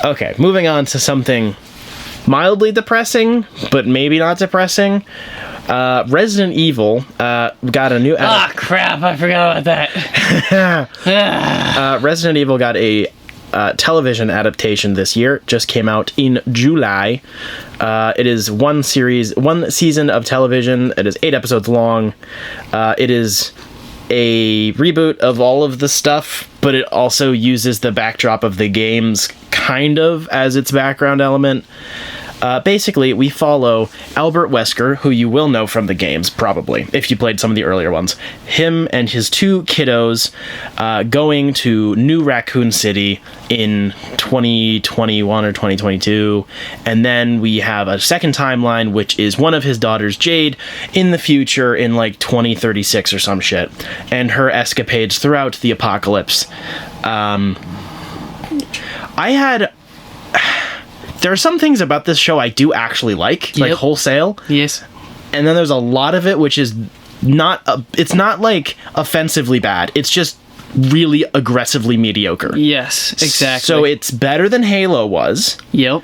Okay, moving on to something mildly depressing, but maybe not depressing. Resident Evil got a new... crap, I forgot about that. Resident Evil got a television adaptation this year. Just came out in July. It is one season of television. It is 8 episodes long. It is a reboot of all of the stuff, but it also uses the backdrop of the games kind of as its background element. Basically, we follow Albert Wesker, who you will know from the games, probably, if you played some of the earlier ones. Him and his 2 kiddos going to New Raccoon City in 2021 or 2022. And then we have a second timeline, which is one of his daughters, Jade, in the future in like 2036 or some shit. And her escapades throughout the apocalypse. There are some things about this show I do actually like wholesale. Yes. And then there's a lot of it which is it's not like offensively bad. It's just really aggressively mediocre. Yes, exactly. So it's better than Halo was. Yep.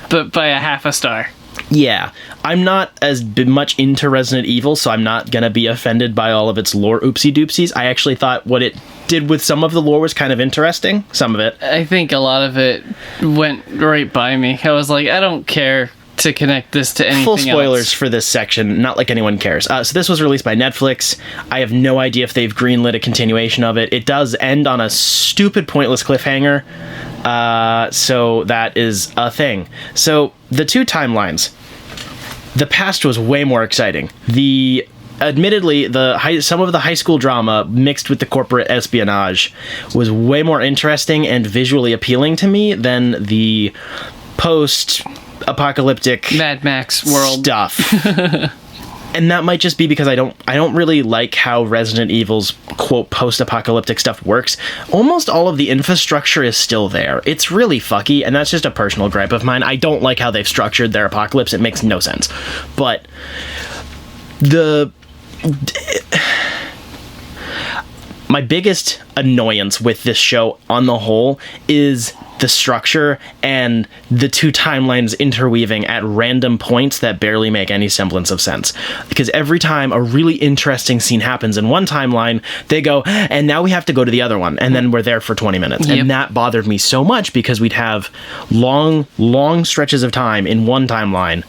But by a half a star. Yeah. I'm not as much into Resident Evil, so I'm not going to be offended by all of its lore oopsie-doopsies. I actually thought what it did with some of the lore was kind of interesting. Some of it. I think a lot of it went right by me. I was like, I don't care to connect this to anything else. Full spoilers for this section, not like anyone cares. So this was released by Netflix. I have no idea if they've greenlit a continuation of it. It does end on a stupid, pointless cliffhanger. So that is a thing. So the 2 timelines. The past was way more exciting. Admittedly, some of the high school drama mixed with the corporate espionage was way more interesting and visually appealing to me than the post-apocalyptic Mad Max world stuff. And that might just be because I don't really like how Resident Evil's quote post-apocalyptic stuff works. Almost all of the infrastructure is still there. It's really fucky, and that's just a personal gripe of mine. I don't like how they've structured their apocalypse. It makes no sense. But my biggest annoyance with this show on the whole is the structure and the 2 timelines interweaving at random points that barely make any semblance of sense. Because every time a really interesting scene happens in one timeline, they go, and now we have to go to the other one, and then we're there for 20 minutes. Yep. And that bothered me so much because we'd have long stretches of time in one timeline.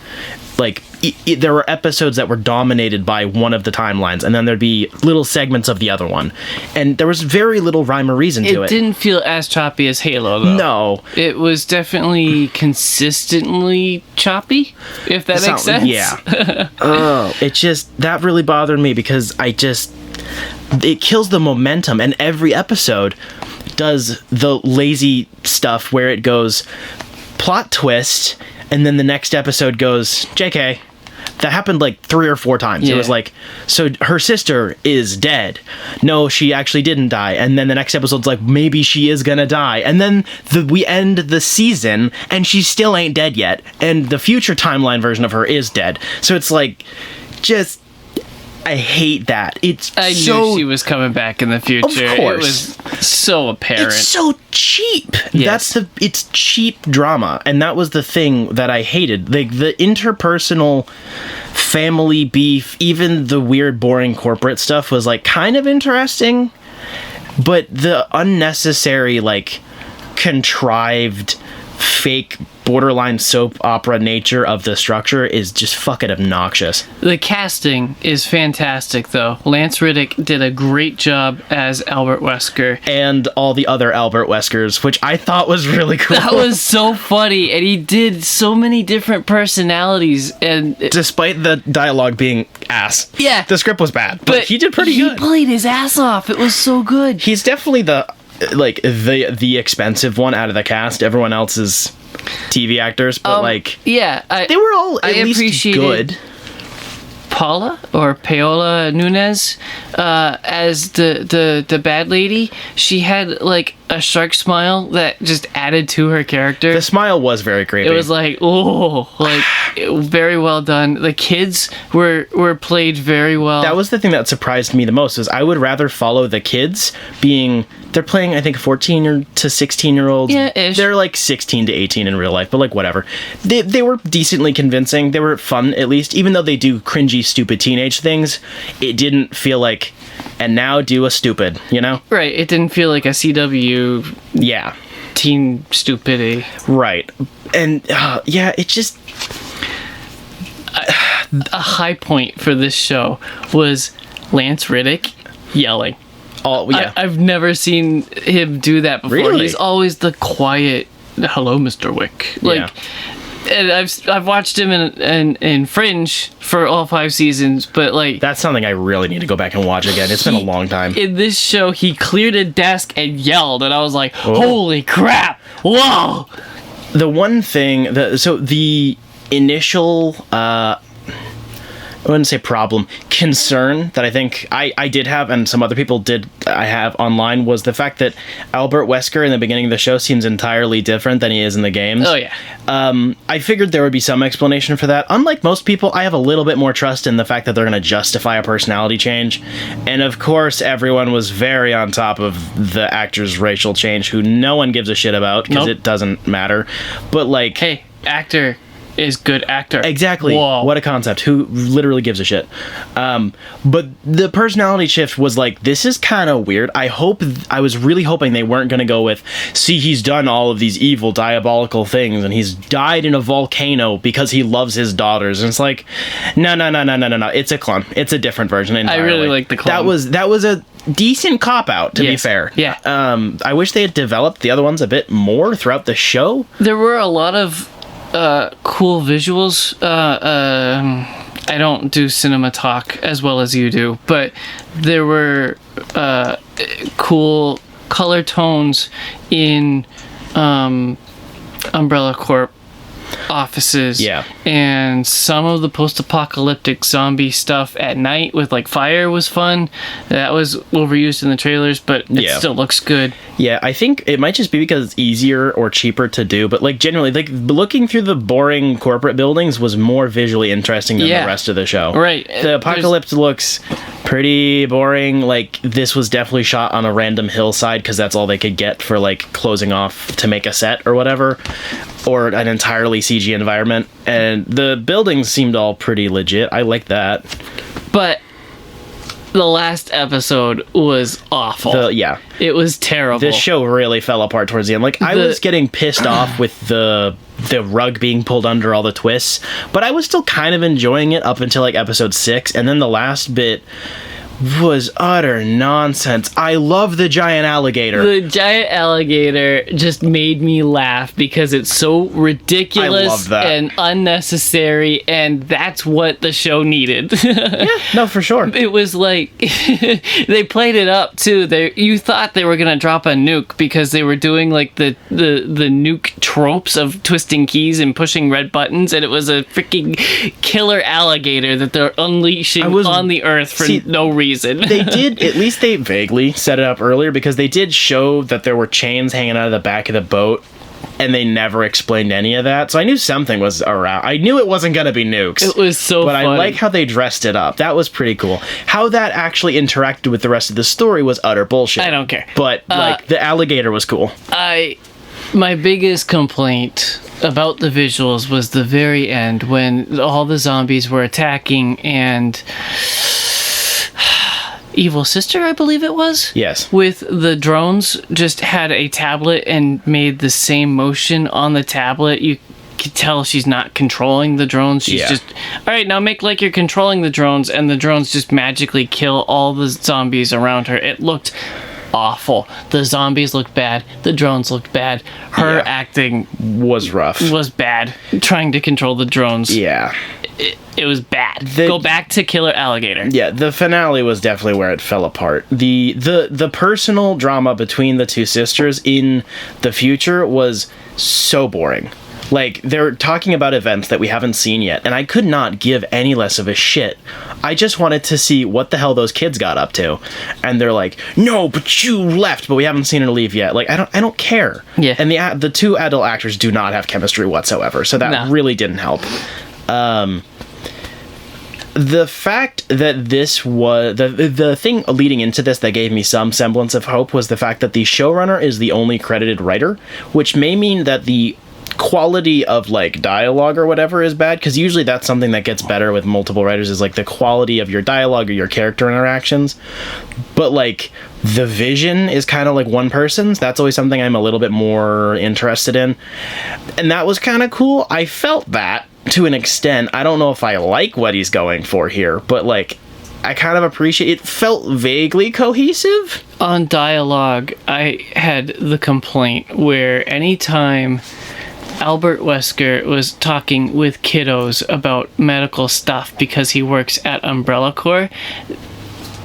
Like, there were episodes that were dominated by one of the timelines, and then there'd be little segments of the other one. And there was very little rhyme or reason to it. It didn't feel as choppy as Halo, though. No. It was definitely consistently choppy, if that makes sense. Yeah. That really bothered me because it kills the momentum, and every episode does the lazy stuff where it goes, plot twist, and then the next episode goes, JK. That happened like 3 or 4 times. Yeah. It was like, so her sister is dead. No, she actually didn't die. And then the next episode's like, maybe she is gonna die. And then we end the season, and she still ain't dead yet. And the future timeline version of her is dead. So it's like, I hate that. I knew she was coming back in the future. Of course. It was so apparent. It's so cheap. Yes. It's cheap drama, and that was the thing that I hated. Like the interpersonal family beef, even the weird, boring corporate stuff was like kind of interesting, but the unnecessary, like contrived, fake, borderline soap opera nature of the structure is just fucking obnoxious. The casting is fantastic, though. Lance Reddick did a great job as Albert Wesker. And all the other Albert Weskers, which I thought was really cool. That was so funny, and he did so many different personalities. And despite the dialogue being ass. Yeah. The script was bad, but he did pretty good. He played his ass off. It was so good. He's definitely the expensive one out of the cast. Everyone else is TV actors, but they were all at least good. Paola Nunez as the bad lady. She had like a shark smile that just added to her character. The smile was very creepy. It was like, oh, like very well done. The kids were played very well. That was the thing that surprised me the most. Was I would rather follow the kids they're playing, I think, 14 to 16-year-olds. Yeah, ish. They're like 16 to 18 in real life, but like whatever. They were decently convincing. They were fun, at least, even though they do cringy, stupid teenage things. It didn't feel like, and now do a stupid, you know? Right. It didn't feel like a CW. Yeah. Teen stupidity. Right. And yeah, it just. A high point for this show was Lance Riddick yelling. Oh, yeah. I've never seen him do that before. Really? He's always the quiet, hello, Mr. Wick. Like, and I've watched him in Fringe for all 5 seasons, but like that's something I really need to go back and watch again. It's been a long time. In this show, he cleared a desk and yelled, and I was like, holy crap! Whoa! The one thing so the initial I wouldn't say problem, concern that I think I did have, and some other people I have online, was the fact that Albert Wesker in the beginning of the show seems entirely different than he is in the games. Oh, yeah. I figured there would be some explanation for that. Unlike most people, I have a little bit more trust in the fact that they're going to justify a personality change. And of course, everyone was very on top of the actor's racial change, who no one gives a shit about, because it doesn't matter. But like... Hey, actor is good actor. Exactly. Whoa. What a concept. Who literally gives a shit? But the personality shift was like, this is kind of weird. I was really hoping they weren't going to go with, see, he's done all of these evil, diabolical things, and he's died in a volcano because he loves his daughters. And it's like, no. It's a clone. It's a different version entirely. I really like the clone. That was a decent cop-out, to be fair. Yeah. I wish they had developed the other ones a bit more throughout the show. There were a lot of cool visuals. I don't do cinema talk as well as you do, but there were cool color tones in Umbrella Corp offices. Yeah. And some of the post-apocalyptic zombie stuff at night with like fire was fun. That was overused in the trailers, but it still looks good. Yeah, I think it might just be because it's easier or cheaper to do, but like generally, like looking through the boring corporate buildings was more visually interesting than the rest of the show. Right. The apocalypse looks pretty boring. Like, this was definitely shot on a random hillside because that's all they could get for like closing off to make a set or whatever, or an entirely CG environment. And the buildings seemed all pretty legit. I like that. But the last episode was awful. It was terrible. This show really fell apart towards the end. Like, I was getting pissed off with the rug being pulled under all the twists, but I was still kind of enjoying it up until like episode 6, and then the last bit was utter nonsense. I love the giant alligator. The giant alligator just made me laugh because it's so ridiculous I love that. and unnecessary, and that's what the show needed. Yeah, no, for sure. It was like they played it up too. You thought they were gonna drop a nuke because they were doing like the nuke tropes of twisting keys and pushing red buttons, and it was a freaking killer alligator that they're unleashing on the earth for no reason. They did, at least they vaguely set it up earlier, because they did show that there were chains hanging out of the back of the boat, and they never explained any of that. So I knew something was around. I knew it wasn't going to be nukes. It was so But funny. I like how they dressed it up. That was pretty cool. How that actually interacted with the rest of the story was utter bullshit. I don't care. But like the alligator was cool. My biggest complaint about the visuals was the very end when all the zombies were attacking, and Evil Sister, I believe it was? Yes. With the drones, just had a tablet and made the same motion on the tablet. You could tell she's not controlling the drones. She's just, all right, now make like you're controlling the drones, and the drones just magically kill all the zombies around her. It looked awful. The zombies looked bad. The drones looked bad. Her acting was rough. Was bad. Trying to control the drones. Yeah. It was bad. Go back to Killer Alligator. Yeah, the finale was definitely where it fell apart. The personal drama between the two sisters in the future was so boring. Like, they're talking about events that we haven't seen yet, and I could not give any less of a shit. I just wanted to see what the hell those kids got up to. And they're like, no, but you left, but we haven't seen her leave yet. Like, I don't care. Yeah. And the two adult actors do not have chemistry whatsoever, so that really didn't help. The fact that this was... The thing leading into this that gave me some semblance of hope was the fact that the showrunner is the only credited writer, which may mean that the quality of like dialogue or whatever is bad, because usually that's something that gets better with multiple writers, is like the quality of your dialogue or your character interactions. But like the vision is kind of like one person's. That's always something I'm a little bit more interested in, and that was kind of cool. I felt that to an extent. I don't know if I like what he's going for here, but like I kind of appreciate it. Felt vaguely cohesive. On dialogue, I had the complaint where anytime Albert Wesker was talking with kiddos about medical stuff because he works at Umbrella Corps,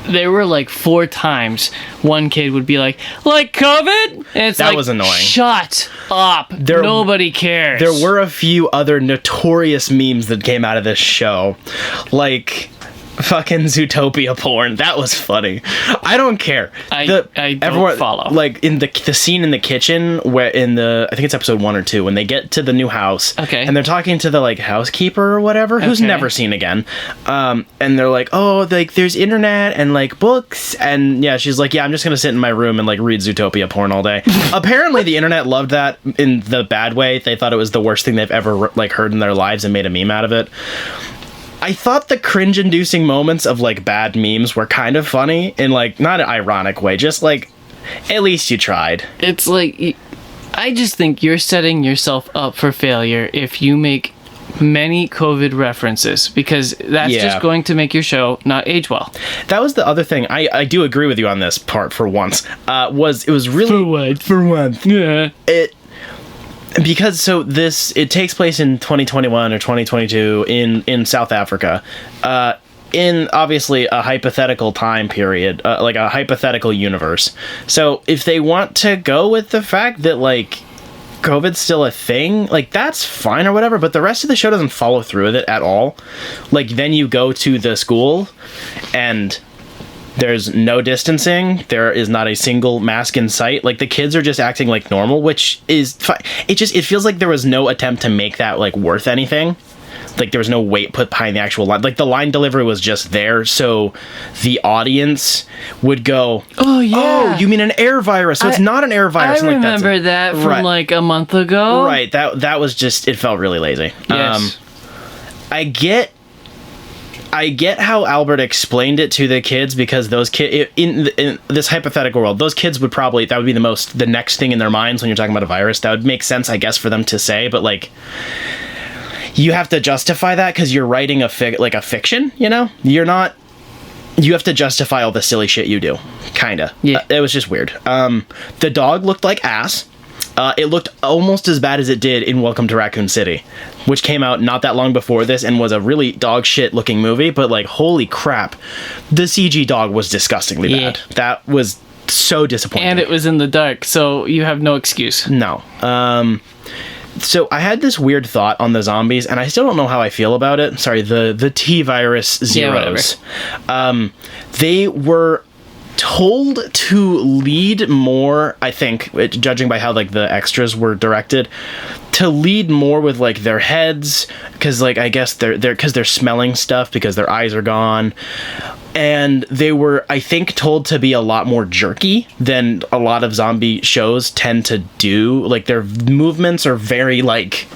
there were like 4 times one kid would be like COVID? And it's that like, was annoying. Shut up. Nobody cares. There were a few other notorious memes that came out of this show. Like fucking Zootopia porn. That was funny. I don't care. I don't follow. Like in the scene in the kitchen where I think it's episode 1 or 2 when they get to the new house. Okay. And they're talking to the like housekeeper or whatever who's never seen again. And they're like, oh, like there's internet and like books, and yeah, she's like, yeah, I'm just gonna sit in my room and like read Zootopia porn all day. Apparently the internet loved that in the bad way. They thought it was the worst thing they've ever like heard in their lives and made a meme out of it. I thought the cringe-inducing moments of, like, bad memes were kind of funny in, like, not an ironic way, just, like, at least you tried. It's like, I just think you're setting yourself up for failure if you make many COVID references, because that's just going to make your show not age well. That was the other thing. I do agree with you on this part for once. It was really... For once. Yeah. Because it takes place in 2021 or 2022 in South Africa, in obviously a hypothetical time period, like a hypothetical universe. So if they want to go with the fact that like COVID's still a thing, like that's fine or whatever, but the rest of the show doesn't follow through with it at all. Like then you go to the school and there's no distancing. There is not a single mask in sight. Like the kids are just acting like normal, which is fine. It feels like there was no attempt to make that like worth anything. Like there was no weight put behind the actual line. Like the line delivery was just there, so the audience would go, "Oh yeah, oh you mean an air virus?" So it's not an air virus. I remember that from like a month ago. Right. That was just, it felt really lazy. Yes. I get how Albert explained it to the kids, because those kids in this hypothetical world, those kids would probably, that would be the next thing in their minds when you're talking about a virus. That would make sense, I guess, for them to say, but like you have to justify that because you're writing a fiction, you know? You have to justify all the silly shit you do. Kinda. Yeah. It was just weird. The dog looked like ass. It looked almost as bad as it did in Welcome to Raccoon City, which came out not that long before this and was a really dog shit looking movie, but like holy crap, the CG dog was disgustingly bad. That was so disappointing. And it was in the dark, so you have no excuse. No. So I had this weird thought on the zombies, and I still don't know how I feel about it. Sorry, the T-virus zeros. Yeah, they were told to lead more, I think, judging by how like the extras were directed, to lead more with like their heads, because like I guess they're smelling stuff because their eyes are gone, and they were, I think, told to be a lot more jerky than a lot of zombie shows tend to do. Like their movements are very like,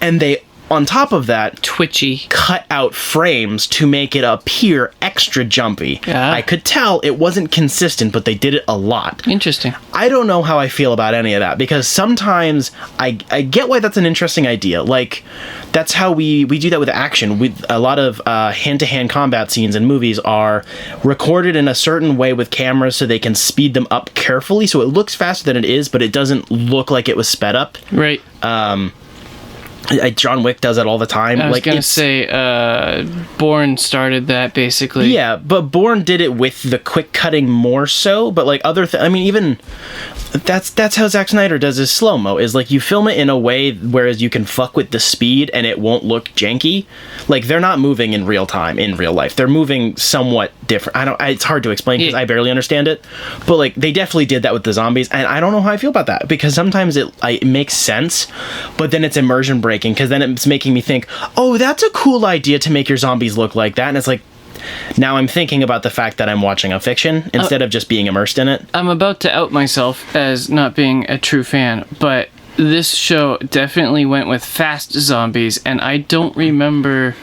and they, on top of that, twitchy, cut out frames to make it appear extra jumpy. I could tell it wasn't consistent, but they did it a lot. Interesting. I don't know how I feel about any of that, because sometimes I get why that's an interesting idea. Like, that's how we do that with action. With a lot of hand-to-hand combat scenes in movies are recorded in a certain way with cameras so they can speed them up carefully so it looks faster than it is, but it doesn't look like it was sped up. Right. John Wick does that all the time. I was gonna say, Bourne started that basically. Yeah, but Bourne did it with the quick cutting more so. But like I mean, even That's how Zack Snyder does his slow-mo, is like you film it in a way whereas you can fuck with the speed and it won't look janky. Like, they're not moving in real time in real life. They're moving somewhat different. It's hard to explain because I barely understand it. But like, they definitely did that with the zombies, and I don't know how I feel about that, because sometimes it makes sense, but then it's immersion breaking, because then it's making me think, oh, that's a cool idea to make your zombies look like that, and it's like, now I'm thinking about the fact that I'm watching a fiction instead of just being immersed in it. I'm about to out myself as not being a true fan, but this show definitely went with fast zombies, and I don't remember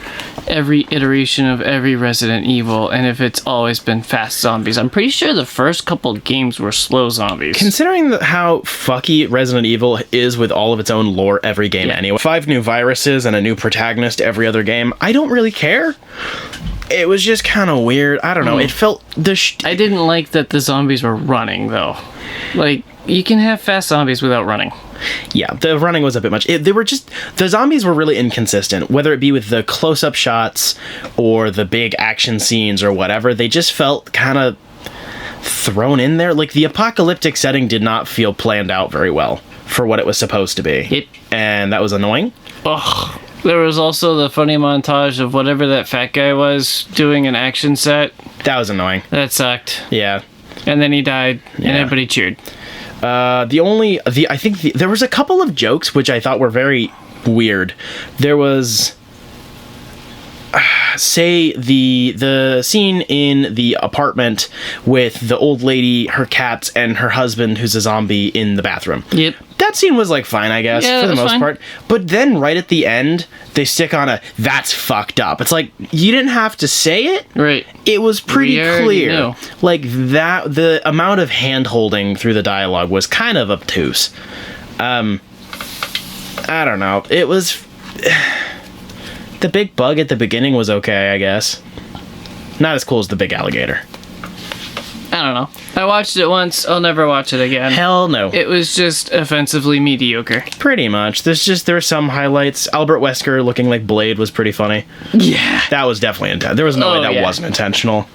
every iteration of every Resident Evil, and if it's always been fast zombies. I'm pretty sure the first couple games were slow zombies. Considering how fucky Resident Evil is with all of its own lore every game anyway. 5 new viruses and a new protagonist every other game. I don't really care. It was just kind of weird. I don't know. It felt... I didn't like that the zombies were running, though. Like, you can have fast zombies without running. Yeah, the running was a bit much. The zombies were really inconsistent, whether it be with the close-up shots or the big action scenes or whatever. They just felt kind of thrown in there. Like, the apocalyptic setting did not feel planned out very well for what it was supposed to be. Yep. And that was annoying. Ugh. There was also the funny montage of whatever that fat guy was doing an action set. That was annoying. That sucked. Yeah. And then he died, and everybody cheered. I think there was a couple of jokes which I thought were very weird. There was... say the scene in the apartment with the old lady, her cats, and her husband who's a zombie in the bathroom. Yep. That scene was like fine, I guess, for the most part. But then right at the end, they stick on that's fucked up. It's like, you didn't have to say it. Right. It was pretty clear. Knew. Like, the amount of hand-holding through the dialogue was kind of obtuse. I don't know. It was... The big bug at the beginning was okay, I guess. Not as cool as the big alligator. I don't know. I watched it once. I'll never watch it again. Hell no. It was just offensively mediocre. Pretty much. There were some highlights. Albert Wesker looking like Blade was pretty funny. Yeah. That was definitely intentional. There was no way that wasn't intentional.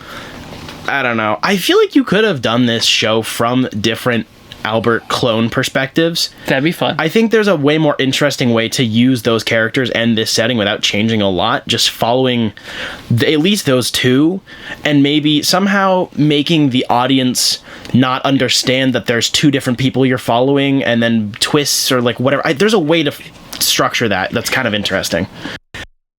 I don't know. I feel like you could have done this show from different Albert clone perspectives. That'd be fun. I think there's a way more interesting way to use those characters and this setting without changing a lot, just following at least those two, and maybe somehow making the audience not understand that there's two different people you're following, and then twists or like whatever. There's a way to structure that's kind of interesting.